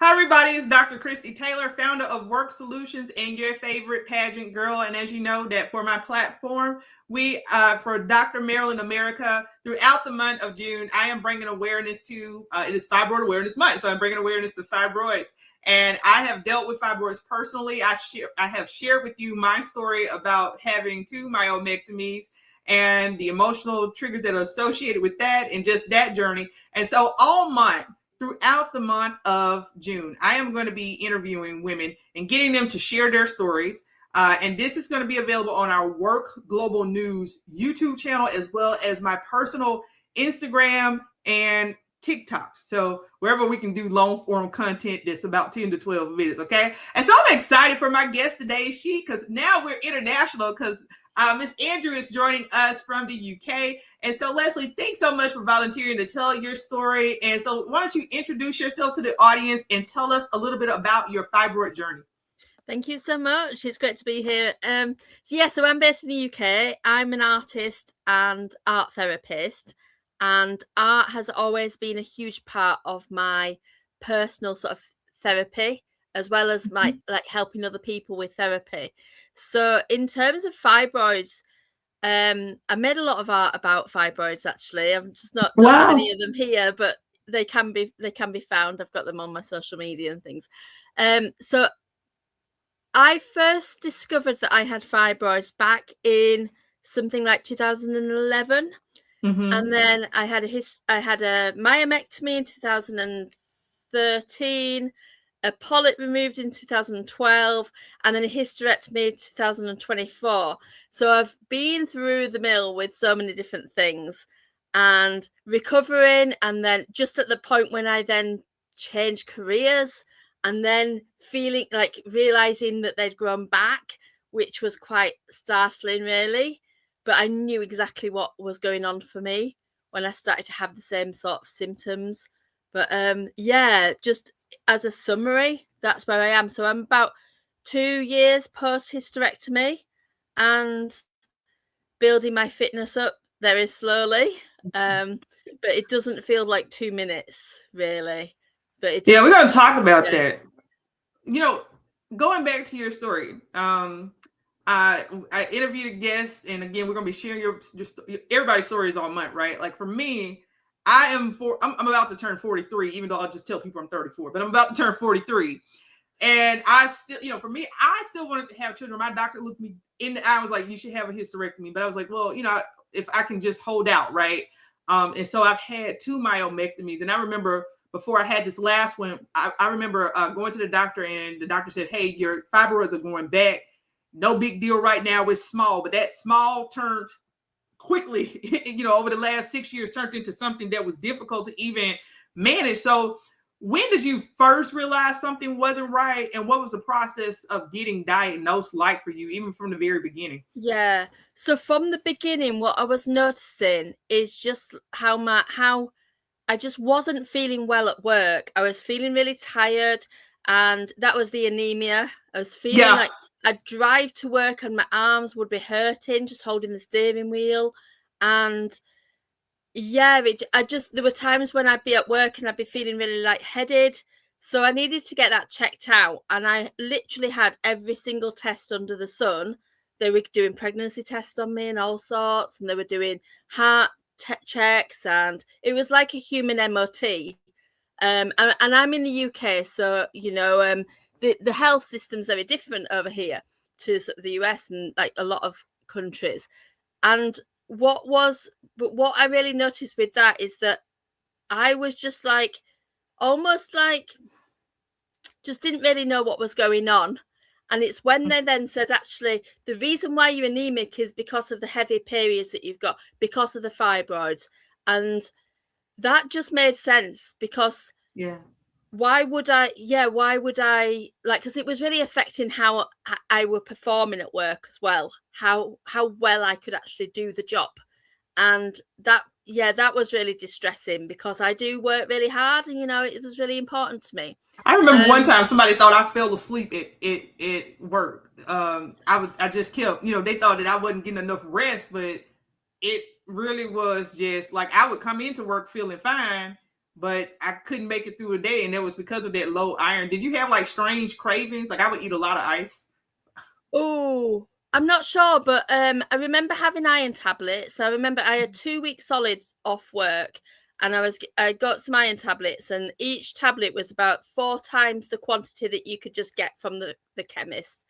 Hi, everybody. It's Dr. Kristy Taylor, founder of Work Solutions and your favorite pageant girl. And as you know, that for my platform, for Dr. Maryland America, throughout the month of June, I am bringing awareness to, it is Fibroid Awareness Month. So I'm bringing awareness to fibroids. And I have dealt with fibroids personally. I have shared with you my story about having 2 myomectomies and the emotional triggers that are associated with that and just that journey. And so all month, throughout the month of June, I am going to be interviewing women and getting them to share their stories. And this is going to be available on our Work Global News YouTube channel, as well as my personal Instagram and TikTok. So wherever we can do long form content that's about 10 to 12 minutes. Okay. And so I'm excited for my guest today. Because now we're international because Miss Andrew is joining us from the UK. And so, Lesley, thanks so much for volunteering to tell your story. And so why don't you introduce yourself to the audience and tell us a little bit about your fibroid journey? Thank you so much. It's great to be here. So I'm based in the UK. I'm an artist and art therapist, and art has always been a huge part of my personal sort of therapy, as well as my like helping other people with therapy. So in terms of fibroids, I made a lot of art about fibroids. Actually, I'm just not don't have any of them here, but they can be found. I've got them on my social media and things. So I first discovered that I had fibroids back in something like 2011. And then I had a myomectomy in 2013, a polyp removed in 2012, and then a hysterectomy in 2024. So I've been through the mill with so many different things and recovering, and then just at the point when I then changed careers, and then realizing that they'd grown back, which was quite startling, really. But I knew exactly what was going on for me when I started to have the same sort of symptoms. But just as a summary, that's where I am. So I'm about 2 years post hysterectomy and building my fitness up very slowly. But it doesn't feel like 2 minutes, really. But we're going to talk about that. Going back to your story, I interviewed a guest, and again, we're going to be sharing your everybody's stories all month, right? Like for me, I'm about to turn 43, even though I'll just tell people I'm 34, but I'm about to turn 43. And I still, for me, I still wanted to have children. My doctor looked me in the eye, was like, you should have a hysterectomy. But I was like, well, if I can just hold out, right? And so I've had 2 myomectomies. And I remember before I had this last one, I remember going to the doctor, and the doctor said, hey, your fibroids are going back. No big deal right now. It's small, but that small turned quickly, over the last 6 years, turned into something that was difficult to even manage. So when did you first realize something wasn't right? And what was the process of getting diagnosed like for you, even from the very beginning? Yeah. So from the beginning, what I was noticing is just how I just wasn't feeling well at work. I was feeling really tired, and that was the anemia. I was feeling like I'd drive to work and my arms would be hurting just holding the steering wheel. And there were times when I'd be at work and I'd be feeling really lightheaded. So I needed to get that checked out. And I literally had every single test under the sun. They were doing pregnancy tests on me and all sorts, and they were doing heart checks, and it was like a human MOT. And I'm in the UK, so the health system's very different over here to sort of the US and like a lot of countries. And what I really noticed with that is that I was just like almost like just didn't really know what was going on. And it's when they then said, actually, the reason why you're anemic is because of the heavy periods that you've got, because of the fibroids. And that just made sense, because why would I, like, because it was really affecting how I were performing at work as well, how well I could actually do the job. And that was really distressing, because I do work really hard, and it was really important to me. I remember one time somebody thought I fell asleep at work. I just kept, they thought that I wasn't getting enough rest, but it really was just like I would come into work feeling fine, but I couldn't make it through a day, and it was because of that low iron. Did you have like strange cravings? Like I would eat a lot of ice. Oh, I'm not sure, but I remember having iron tablets. I remember I had 2 weeks solid off work, and I got some iron tablets, and each tablet was about 4 times the quantity that you could just get from the chemist.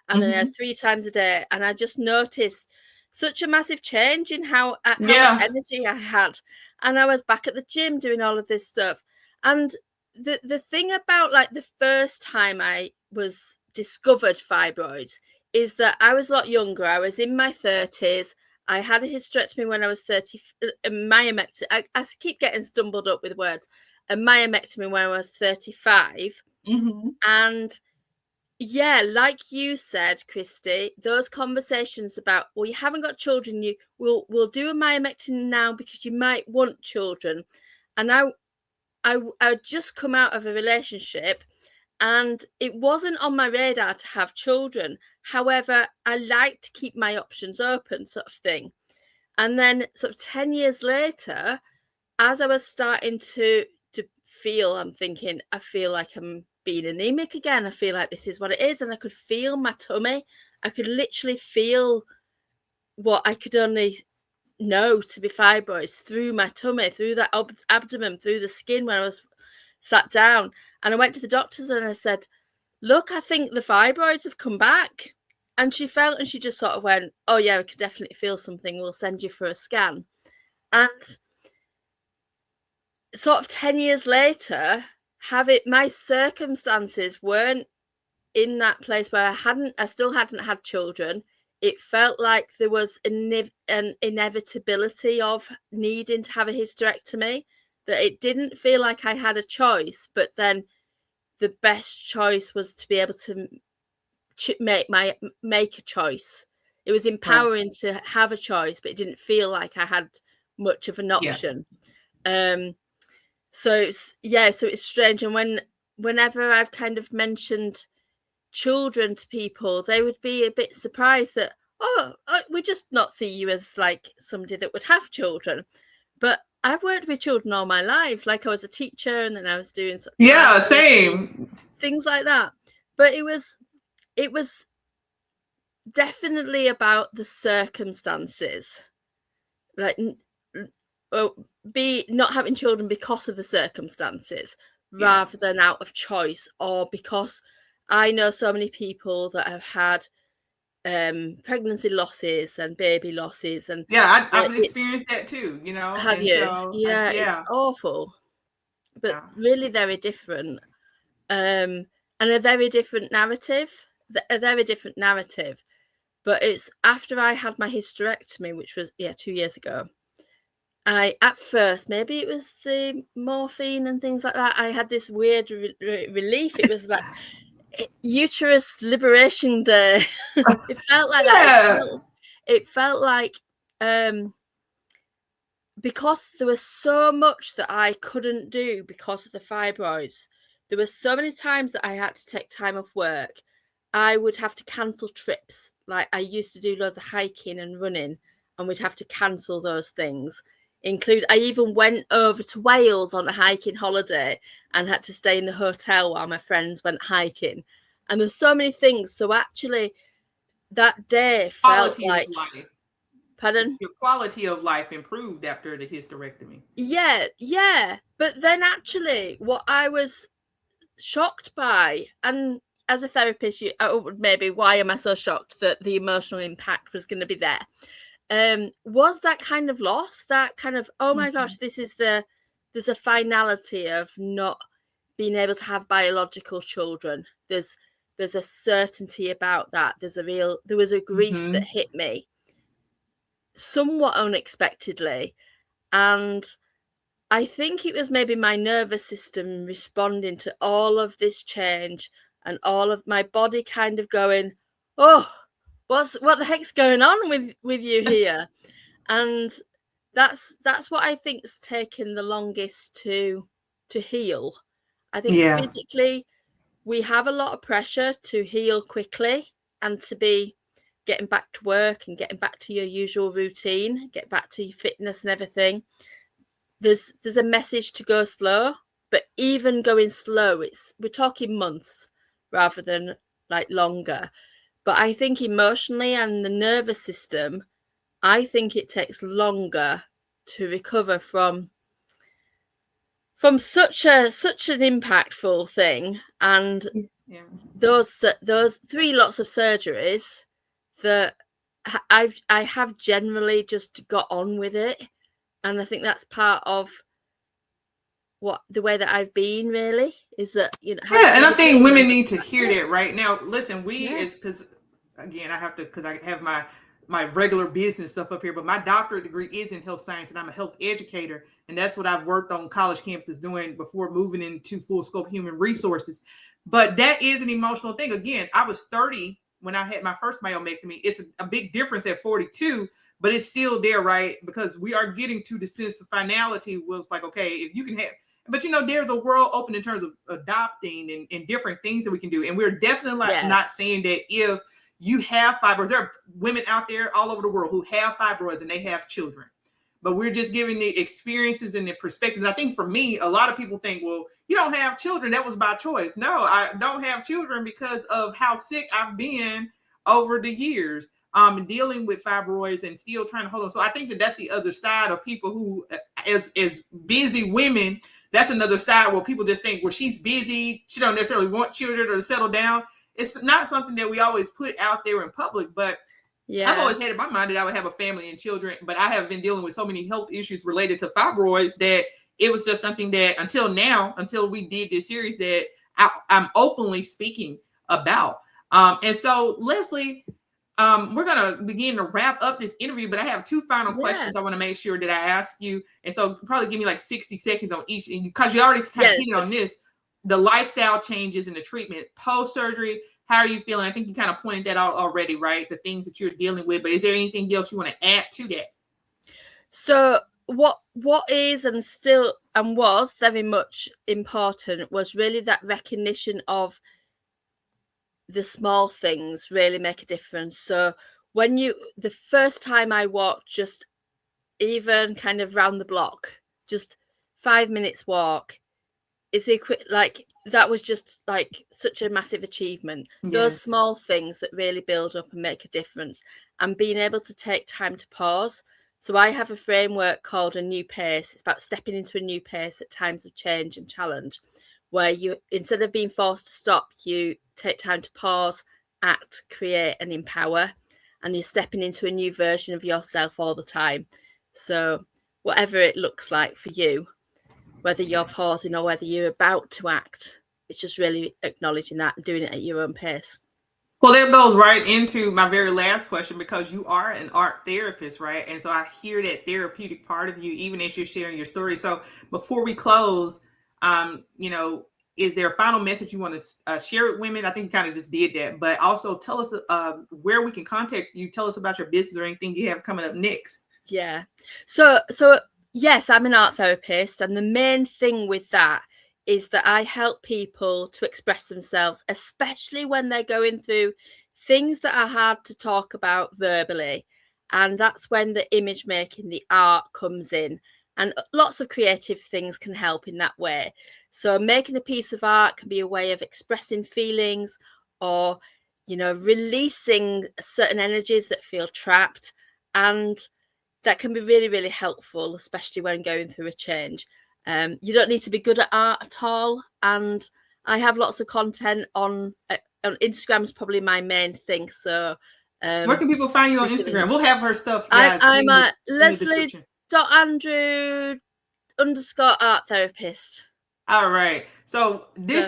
And then I had 3 times a day, and I just noticed such a massive change in how much energy I had. And I was back at the gym doing all of this stuff. And the thing about like the first time I was discovered fibroids is that I was a lot younger. I was in my 30s. I had a hysterectomy when I was 30, a myomectomy. I keep getting stumbled up with words. A myomectomy when I was 35. And yeah, like you said, Kristy, those conversations about, well, you haven't got children, we'll do a myomectomy now because you might want children. And I just come out of a relationship, and it wasn't on my radar to have children. However, I like to keep my options open, sort of thing. And then sort of 10 years later, as I was starting to feel, I'm thinking, I feel like I'm being anemic again. I feel like this is what it is. And I could feel my tummy. I could literally feel what I could only know to be fibroids through my tummy, through that abdomen, through the skin when I was sat down. And I went to the doctors and I said, look, I think the fibroids have come back. And she felt, and she just sort of went, oh yeah, we could definitely feel something. We'll send you for a scan. And sort of 10 years later, my circumstances weren't in that place where I still hadn't had children. It felt like there was an inevitability of needing to have a hysterectomy, that it didn't feel like I had a choice, but then the best choice was to be able to make a choice. It was empowering to have a choice, but it didn't feel like I had much of an option. So it's strange. And whenever I've kind of mentioned children to people, they would be a bit surprised that, we just not see you as like somebody that would have children. But I've worked with children all my life. Like I was a teacher, and then I was doing same things like that. But it was definitely about the circumstances, like not having children because of the circumstances rather than out of choice, or because I know so many people that have had pregnancy losses and baby losses, and I've experienced that too, you know. Have you? So, it's awful, but really very different, and a very different narrative. But it's after I had my hysterectomy, which was 2 years ago. At first, maybe it was the morphine and things like that, I had this weird relief. It was like uterus liberation day. It felt like that. It felt like because there was so much that I couldn't do because of the fibroids. There were so many times that I had to take time off work. I would have to cancel trips. Like I used to do loads of hiking and running, and we'd have to cancel those things. I even went over to Wales on a hiking holiday and had to stay in the hotel while my friends went hiking. And there's so many things. So actually, that day felt like life. Pardon? Your quality of life improved after the hysterectomy. Yeah. But then actually, what I was shocked by, and as a therapist, maybe why am I so shocked that the emotional impact was going to be there? Was that kind of loss, that kind of, oh my gosh, there's a finality of not being able to have biological children. There's a certainty about that. There was a grief that hit me somewhat unexpectedly. And I think it was maybe my nervous system responding to all of this change, and all of my body kind of going, oh, what the heck's going on with you here? And that's what I think's taken the longest to heal. I think physically we have a lot of pressure to heal quickly and to be getting back to work and getting back to your usual routine, get back to your fitness and everything. there's a message to go slow, but even going slow, we're talking months rather than like longer. But I think emotionally and the nervous system, I think it takes longer to recover from such an impactful thing, and those 3 lots of surgeries that I have generally just got on with it, and I think that's part of the way that I've been, really, is that, you know. Yeah, and I think women need to hear that right now. Listen, because again, I have to, because I have my regular business stuff up here, but my doctorate degree is in health science, and I'm a health educator, and that's what I've worked on college campuses doing before moving into full scope human resources. But that is an emotional thing. Again, I was 30 when I had my first myomectomy. It's a big difference at 42, but it's still there, right? Because we are getting to the sense of finality. Was like, okay, if you can have. But, you know, there's a world open in terms of adopting and different things that we can do. And we're definitely not saying that if you have fibroids, there are women out there all over the world who have fibroids and they have children. But we're just giving the experiences and the perspectives. I think for me, a lot of people think, well, you don't have children. That was by choice. No, I don't have children because of how sick I've been over the years. Dealing with fibroids and still trying to hold on. So I think that that's the other side of people who, as busy women, that's another side where people just think, well, she's busy. She don't necessarily want children or to settle down. It's not something that we always put out there in public, but I've always had in my mind that I would have a family and children, but I have been dealing with so many health issues related to fibroids that it was just something that until we did this series, that I'm openly speaking about. And so, Lesley, we're going to begin to wrap up this interview, but I have 2 final questions I want to make sure that I ask you. And so probably give me like 60 seconds on each, because you already kind of hit on this, the lifestyle changes and the treatment post-surgery. How are you feeling? I think you kind of pointed that out already, right? The things that you're dealing with, but is there anything else you want to add to that? So what is and still and was very much important was really that recognition of the small things really make a difference. So when the first time I walked, just even kind of round the block, just 5 minutes walk, like that was just like such a massive achievement. Yes. Those small things that really build up and make a difference, and being able to take time to pause. So I have a framework called a new pace. It's about stepping into a new pace at times of change and challenge, where you, instead of being forced to stop, you take time to pause, act, create, and empower, and you're stepping into a new version of yourself all the time. So whatever it looks like for you, whether you're pausing or whether you're about to act, it's just really acknowledging that and doing it at your own pace. Well, that goes right into my very last question, because you are an art therapist, right? And so I hear that therapeutic part of you, even as you're sharing your story. So before we close, is there a final message you want to share with women? I think you kind of just did that, but also tell us where we can contact you. Tell us about your business or anything you have coming up next. Yeah. So yes, I'm an art therapist, and the main thing with that is that I help people to express themselves, especially when they're going through things that are hard to talk about verbally. And that's when the image making, the art comes in, and lots of creative things can help in that way. So making a piece of art can be a way of expressing feelings, or, releasing certain energies that feel trapped. And that can be really, really helpful, especially when going through a change. You don't need to be good at art at all. And I have lots of content on Instagram is probably my main thing. So where can people find you on Instagram? We'll have her stuff, guys. I'm at Lesley.Andrew_art_therapist. All right. So this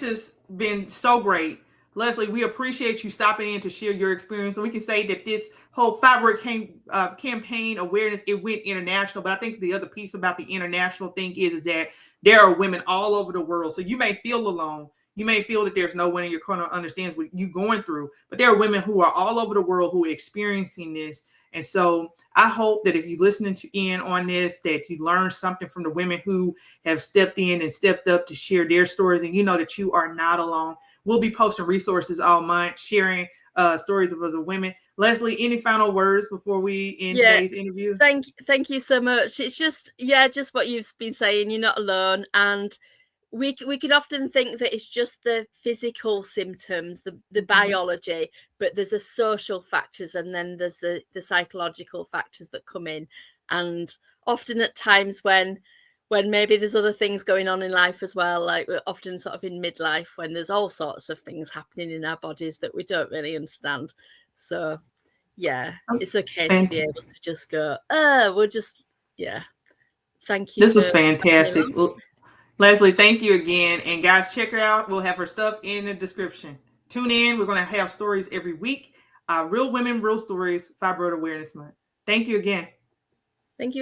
has been so great. Lesley, we appreciate you stopping in to share your experience. So we can say that this whole fibroid campaign awareness, it went international. But I think the other piece about the international thing is that there are women all over the world. So you may feel alone. You may feel that there's no one in your corner who understands what you're going through. But there are women who are all over the world who are experiencing this. And so I hope that if you're listening in on this, that you learn something from the women who have stepped in and stepped up to share their stories, and you know that you are not alone. We'll be posting resources all month, sharing stories of other women. Lesley, any final words before we end today's interview? Thank you so much. It's just what you've been saying. You're not alone, and we can often think that it's just the physical symptoms, the biology, but there's the social factors, and then there's the psychological factors that come in. And often at times when maybe there's other things going on in life as well, like we're often sort of in midlife when there's all sorts of things happening in our bodies that we don't really understand. So yeah, it's okay to be able to just go, we'll just, thank you. This was fantastic. Lesley, thank you again. And guys, check her out. We'll have her stuff in the description. Tune in. We're going to have stories every week. Real Women, Real Stories, Fibroid Awareness Month. Thank you again. Thank you.